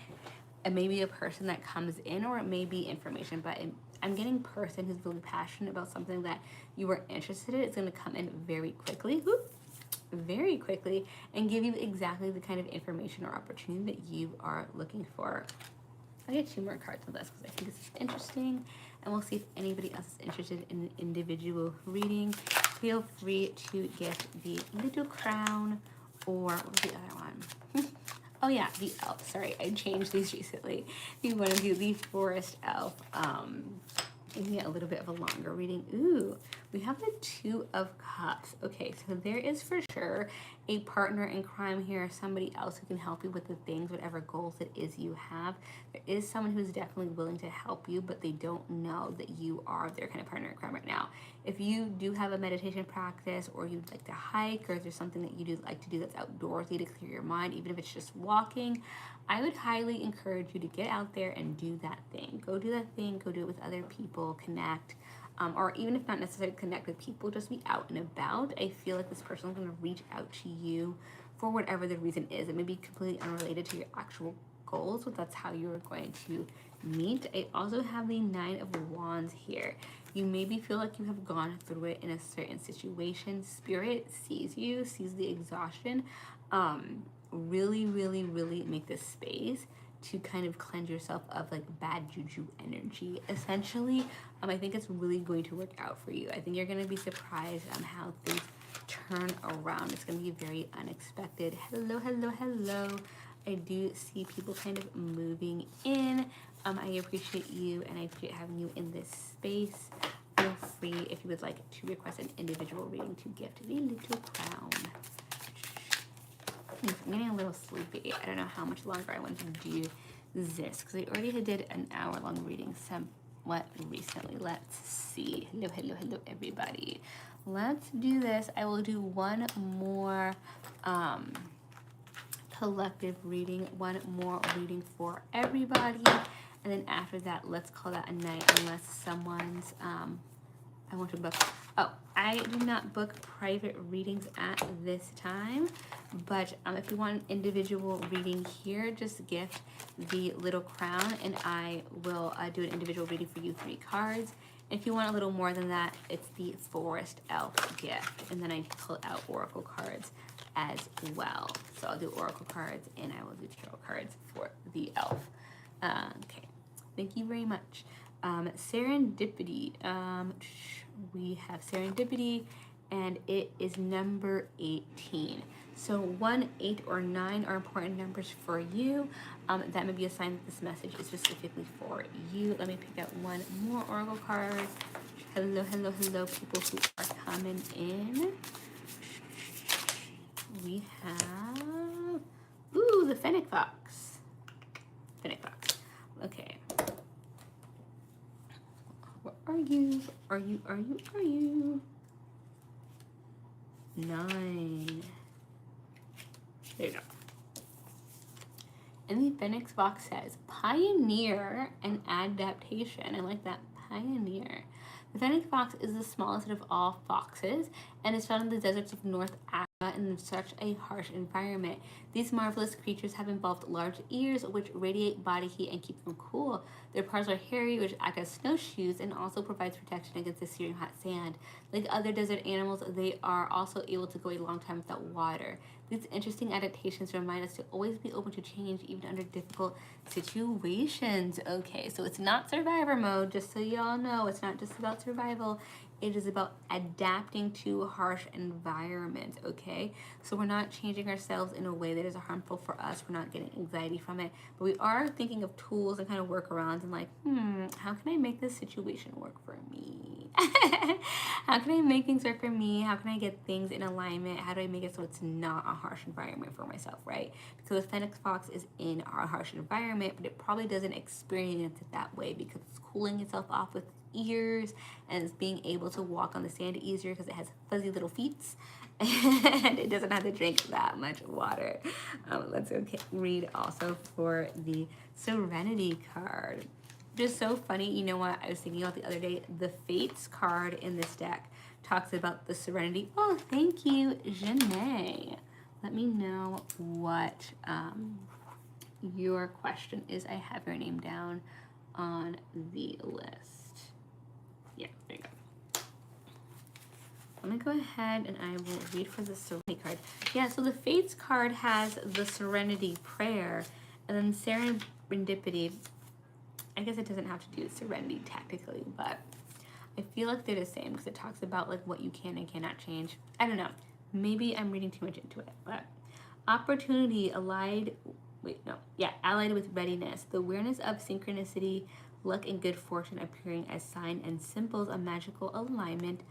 that comes in, or it may be information, but I'm getting person who's really passionate about something that you are interested in. It's going to come in very quickly, and give you exactly the kind of information or opportunity that you are looking for. I'll get 2 more cards on this because I think this is interesting, and we'll see if anybody else is interested in an individual reading. Feel free to get the Little Crown, or what was the other one? Oh yeah, the elf. Sorry, I changed these recently. You want to do the forest elf. Maybe a little bit of a longer reading. Ooh, we have the 2 of Cups. Okay, so there is for sure a partner in crime here, somebody else who can help you with the things, whatever goals it is you have. There is someone who's definitely willing to help you, but they don't know that you are their kind of partner in crime right now. If you do have a meditation practice, or you'd like to hike, or if there's something that you do like to do that's outdoorsy to clear your mind, even if it's just walking, I would highly encourage you to get out there and do that thing. Go do that thing, go do it with other people, connect. Or even if not necessarily connect with people, just be out and about. I feel like this person is going to reach out to you for whatever the reason is. It may be completely unrelated to your actual goals, but that's how you're going to meet. I also have the 9 of Wands here. You maybe feel like you have gone through it in a certain situation. Spirit sees you, sees the exhaustion. Really, really, really make this space to kind of cleanse yourself of like bad juju energy. Essentially, I think it's really going to work out for you. I think you're going to be surprised on how things turn around. It's going to be very unexpected. Hello, hello, hello. I do see people kind of moving in. I appreciate you, and I appreciate having you in this space. Feel free, if you would like, to request an individual reading to gift the Little Crown. I'm getting a little sleepy. I don't know how much longer I want to do this because I already did an hour-long reading somewhat recently. Let's see. Hello, hello, hello, everybody. Let's do this. I will do one more collective reading, one more reading for everybody, and then after that, let's call that a night unless someone's I want to book. Oh, I do not book private readings at this time, but if you want an individual reading here, just gift the Little Crown, and I will do an individual reading for you, 3 cards. If you want a little more than that, it's the Forest Elf gift, and then I pull out Oracle cards as well. So I'll do Oracle cards, and I will do Tarot cards for the Elf. Okay, thank you very much. Serendipity. we have serendipity, and it is number 18. So 1, 8, or 9 are important numbers for you. That may be a sign that this message is specifically for you. Let me pick out one more oracle card. Hello, hello, hello, people who are coming in. We have, ooh, the Fennec Fox. Fennec Fox. Okay. Where are you? Are you? 9. There you go. And the Phoenix Fox says, pioneer and adaptation. I like that, pioneer. The Fennec Fox is the smallest of all foxes and is found in the deserts of North Africa in such a harsh environment. These marvelous creatures have evolved large ears which radiate body heat and keep them cool. Their paws are hairy, which act as snowshoes and also provides protection against the searing hot sand. Like other desert animals, they are also able to go a long time without water. These interesting adaptations remind us to always be open to change, even under difficult situations. Okay, so it's not survivor mode, just so y'all know. It's not just about survival. It is about adapting to harsh environments, okay? So we're not changing ourselves in a way that is harmful for us. We're not getting anxiety from it. But we are thinking of tools and kind of workarounds and like, how can I make this situation work for me? How can I make things work for me? How can I get things in alignment? How do I make it so it's not a harsh environment for myself, right? Because the Phoenix Fox is in a harsh environment, but it probably doesn't experience it that way because it's cooling itself off with ears and it's being able to walk on the sand easier because it has fuzzy little feet and it doesn't have to drink that much water. Let's read also for the Serenity card. Just so funny, you know what I was thinking about the other day? The Fates card in this deck talks about the Serenity. Oh, thank you, Janae. Let me know what your question is. I have your name down on the list. Yeah, there you go. I'm gonna go ahead and I will read for the Serenity card. Yeah, so the Fates card has the Serenity prayer, and then Serendipity. I guess it doesn't have to do with Serenity technically, but I feel like they're the same because it talks about like what you can and cannot change. I don't know. Maybe I'm reading too much into it, but opportunity allied with readiness. The awareness of synchronicity, luck, and good fortune appearing as sign and symbols of magical alignment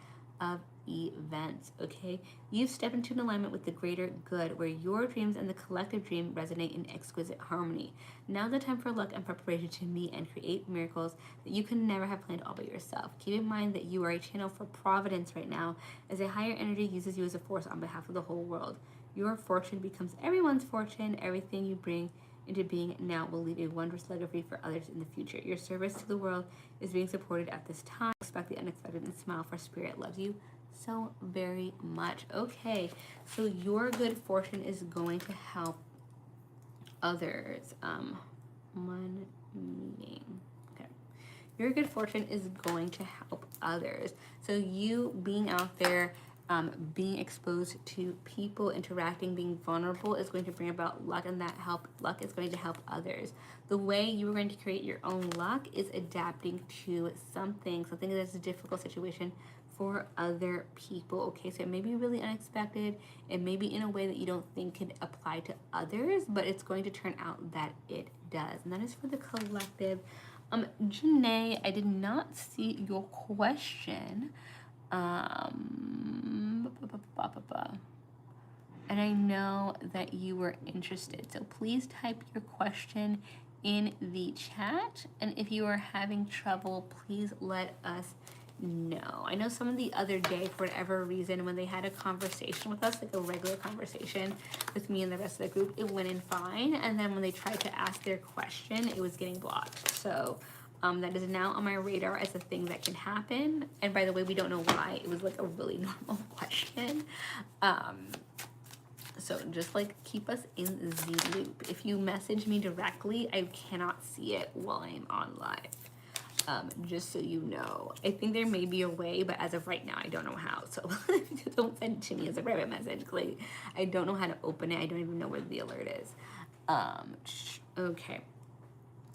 of events. Okay, you've stepped into an alignment with the greater good where your dreams and the collective dream resonate in exquisite harmony. Now's the time for luck and preparation to meet and create miracles that you could never have planned all by yourself. Keep in mind that you are a channel for providence right now as a higher energy uses you as a force on behalf of the whole world. Your fortune becomes everyone's fortune. Everything you bring into being now will leave a wondrous legacy for others in the future. Your service to the world is being supported at this time. Expect the unexpected and smile, for Spirit loves you so very much. Okay, so your good fortune is going to help others. One meaning. Okay, your good fortune is going to help others. So you being out there, being exposed to people, interacting, being vulnerable is going to bring about luck, and that luck is going to help others. The way you are going to create your own luck is adapting to something that's a difficult situation for other people. Okay, so it may be really unexpected. It may be in a way that you don't think could apply to others, but it's going to turn out that it does. And that is for the collective. Janae, I did not see your question. And I know that you were interested, so please type your question in the chat, and if you are having trouble, please let us know. I know some of the other day, for whatever reason, when they had a conversation with us, like a regular conversation with me and the rest of the group, it went in fine, and then when they tried to ask their question, it was getting blocked. So that is now on my radar as a thing that can happen. And by the way, we don't know why. It was like a really normal question. So just like keep us in the loop. If you message me directly, I cannot see it while I'm on live. Just so you know. I think there may be a way, but as of right now, I don't know how. So don't send it to me as a private message. Like, I don't know how to open it. I don't even know where the alert is. Okay.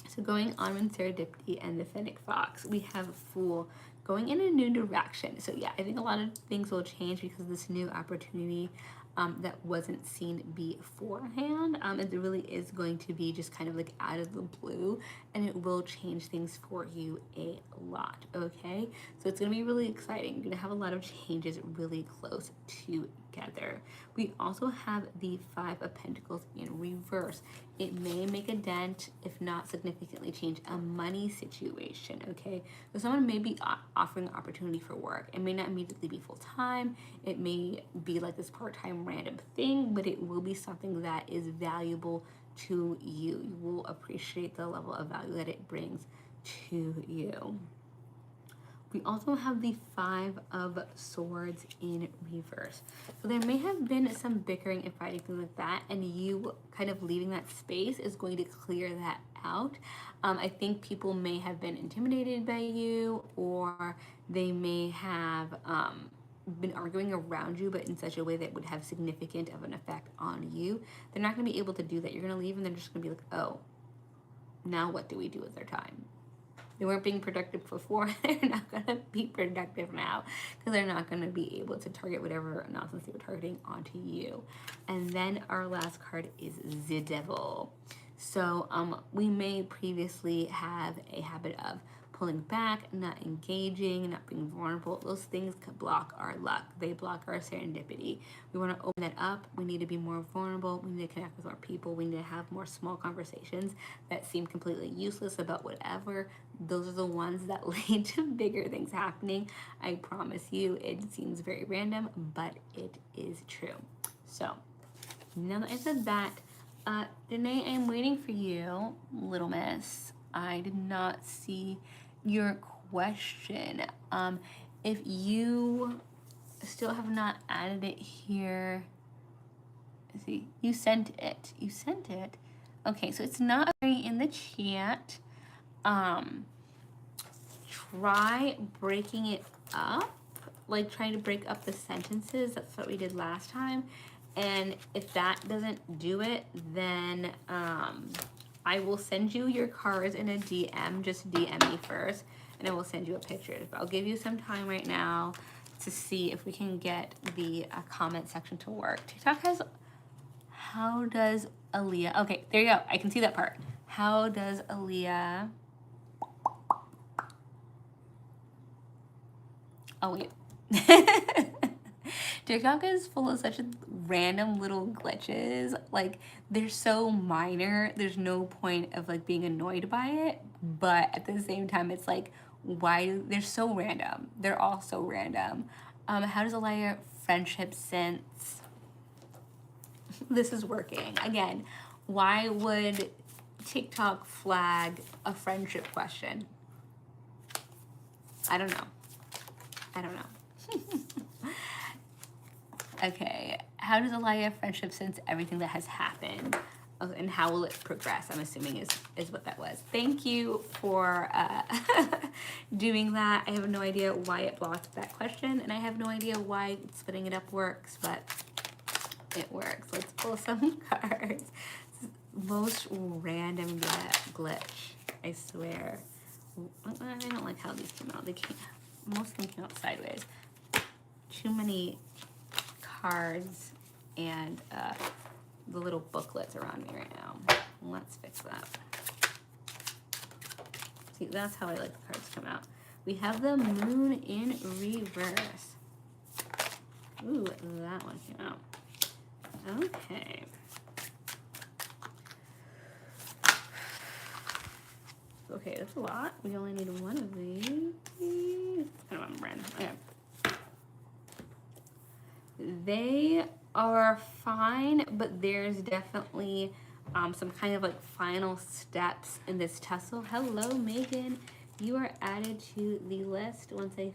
So going on with Serendipity and the Fennec Fox, we have a Fool going in a new direction. So yeah, I think a lot of things will change because of this new opportunity that wasn't seen beforehand. It really is going to be just kind of like out of the blue, and it will change things for you a lot, okay? So it's gonna be really exciting. You're gonna have a lot of changes really close together. We also have the Five of Pentacles in reverse. It may make a dent, if not significantly change a money situation, okay? So someone may be offering an opportunity for work. It may not immediately be full-time. It may be like this part-time random thing, but it will be something that is valuable to you. You will appreciate the level of value that it brings to you. We also have the Five of Swords in reverse. So there may have been some bickering and fighting, things like that, and you kind of leaving that space is going to clear that out. I think people may have been intimidated by you, or they may have been arguing around you, but in such a way that would have significant of an effect on you. They're not going to be able to do that. You're going to leave and they're just going to be like, oh, now what do we do with their time? They weren't being productive before. They're not going to be productive now because they're not going to be able to target whatever nonsense they were targeting onto you. And then our last card is the Devil. So we may previously have a habit of pulling back, not engaging, not being vulnerable. Those things could block our luck. They block our serendipity. We want to open that up. We need to be more vulnerable. We need to connect with our people. We need to have more small conversations that seem completely useless about whatever. Those are the ones that lead to bigger things happening. I promise you, it seems very random, but it is true. So now that I said that, Danae, I'm waiting for you, little miss. I did not see your question. If you still have not added it here, let's see, you sent it. You sent it. Okay, so it's not in the chat. Try breaking it up, like trying to break up the sentences. That's what we did last time. And if that doesn't do it, then I will send you your cards in a DM. Just DM me first, and I will send you a picture. But I'll give you some time right now to see if we can get the comment section to work. TikTok has, how does Aaliyah, okay, there you go. I can see that part. How does Aaliyah, oh wait. TikTok is full of such random little glitches. Like, they're so minor. There's no point of like being annoyed by it. But at the same time, it's like, why? They're so random. They're all so random. How does Aaliyah friendship since this is working? Again, why would TikTok flag a friendship question? I don't know. I don't know. Okay, how does Aaliyah friendship since everything that has happened? Oh, and how will it progress? I'm assuming is what that was. Thank you for doing that. I have no idea why it blocked that question, and I have no idea why splitting it up works, but it works. Let's pull some cards. Most random glitch, I swear. I don't like how these came out. They can't. Most of them came out sideways. Too many cards and the little booklets around me right now. Let's fix that. See, that's how I like the cards to come out. We have the Moon in reverse. Ooh, that one came out. Okay. Okay, that's a lot. We only need one of these. It's kind of random. Okay. They are fine, but there's definitely some kind of like final steps in this tussle. Hello, Megan. You are added to the list. Once I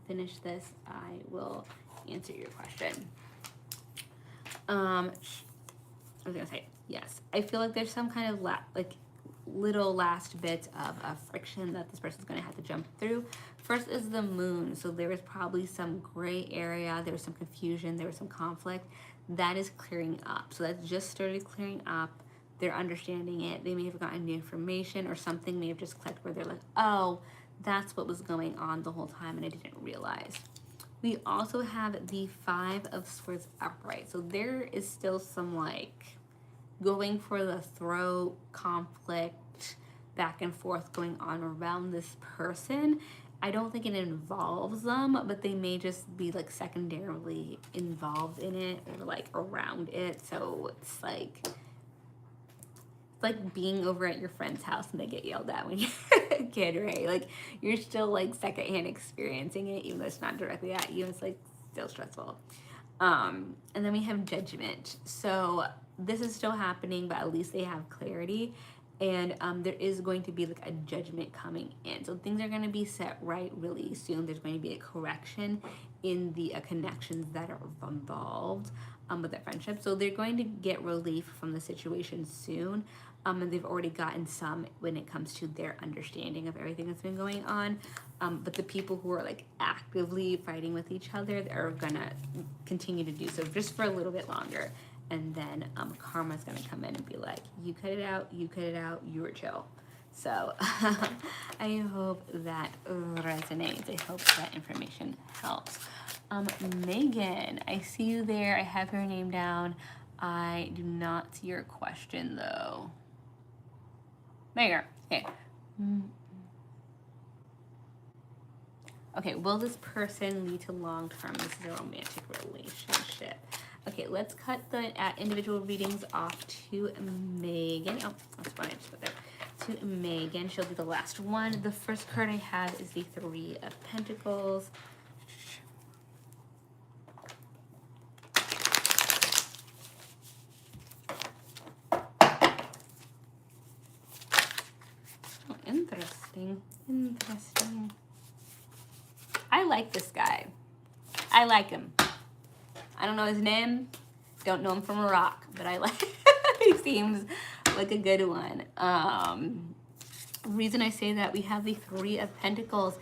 finish this, I will answer your question. I was gonna say, yes. I feel like there's some kind of little last bit of friction that this person's going to have to jump through. First is the Moon. So there was probably some gray area. There was some confusion. There was some conflict. That is clearing up. So that's just started clearing up. They're understanding it. They may have gotten new information, or something may have just clicked where they're like, oh, that's what was going on the whole time and I didn't realize. We also have the 5 of Swords upright. So there is still some like going for the throat, conflict, back and forth going on around this person. I don't think it involves them, but they may just be like secondarily involved in it or like around it. So it's like being over at your friend's house and they get yelled at when you're a kid, right? Like you're still like secondhand experiencing it, even though it's not directly at you. It's like still stressful. And then we have Judgment. So this is still happening, but at least they have clarity. And there is going to be like a judgment coming in. So things are going to be set right really soon. There's going to be a correction in the connections that are involved with that friendship. So they're going to get relief from the situation soon. And they've already gotten some when it comes to their understanding of everything that's been going on. But the people who are like actively fighting with each other are gonna continue to do so just for a little bit longer. And then karma's gonna come in and be like, you cut it out, you were chill. So I hope that resonates. I hope that information helps. Megan, I see you there. I have your name down. I do not see your question though. There you are. Okay. Okay, will this person lead to long-term? This is a romantic relationship. Okay, let's cut the individual readings off to Megan. Oh, that's fine. I just put there. To Megan. She'll be the last one. The first card I have is the 3 of Pentacles. Oh, interesting. Interesting. I like this guy. I like him. I don't know his name. Don't know him from Iraq, but I like he seems like a good one. Reason I say that, we have the 3 of Pentacles.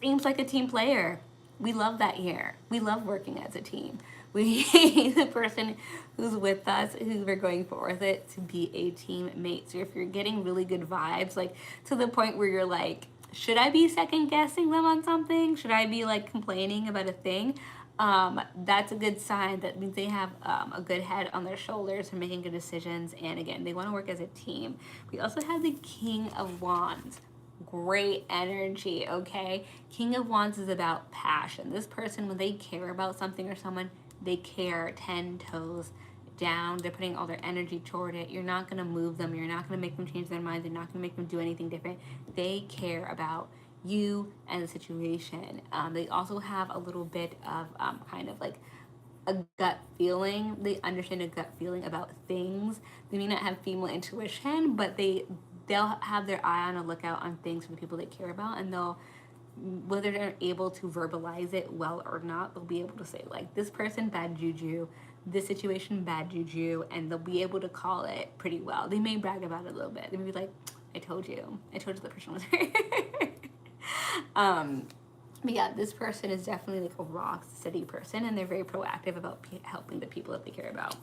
Seems like a team player. We love that here. We love working as a team. We the person who's with us, who we're going for with it, to be a teammate. So if you're getting really good vibes, like to the point where you're like, should I be second guessing them on something? Should I be like complaining about a thing? That's a good sign. That means they have a good head on their shoulders for making good decisions. And again, they want to work as a team. We also have the King of Wands. Great energy, okay? King of Wands is about passion. This person, when they care about something or someone, they care 10 toes down. They're putting all their energy toward it. You're not going to move them. You're not going to make them change their minds. You're not going to make them do anything different. They care about you and the situation. They also have a little bit of kind of like a gut feeling. They understand a gut feeling about things. They may not have female intuition, but they'll have their eye on a lookout on things for the people they care about, and they'll, whether they're able to verbalize it well or not, they'll be able to say like, this person bad juju, this situation bad juju, and they'll be able to call it pretty well. They may brag about it a little bit. They may be like, I told you the person was hurt. But yeah, this person is definitely like a rock steady person, and they're very proactive about helping the people that they care about.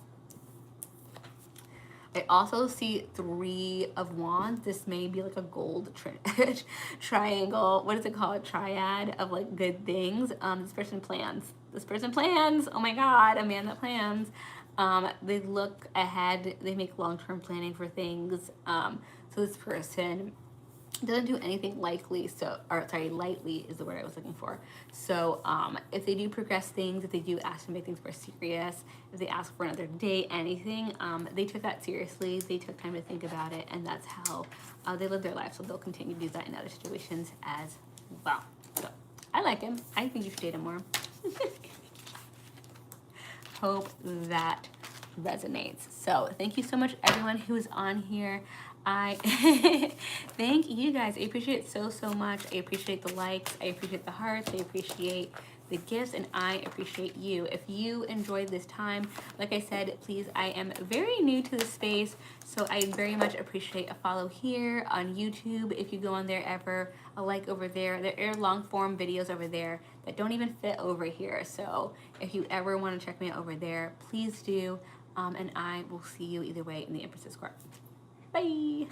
I also see 3 of Wands. This may be like a gold triangle. What is it called? Triad of like good things. This person plans. This person plans. Oh my God, a man that plans. They look ahead. They make long-term planning for things. So this person doesn't do anything lightly, lightly is the word I was looking for. So if they do progress things, if they do ask to make things more serious, if they ask for another date, anything, they took that seriously. They took time to think about it, and that's how they live their life. So they'll continue to do that in other situations as well. So I like him. I think you should date him more. Hope that resonates. So thank you so much, everyone who is on here. I thank you guys. I appreciate it so much. I appreciate the likes. I appreciate the hearts. I appreciate the gifts, and I appreciate you. If you enjoyed this time, like I said, please, I am very new to the space, so I very much appreciate a follow here on YouTube. If you go on there ever, a like over there. There are long form videos over there that don't even fit over here. So if you ever want to check me out over there, please do. And I will see you either way in the Empress's Court. Bye.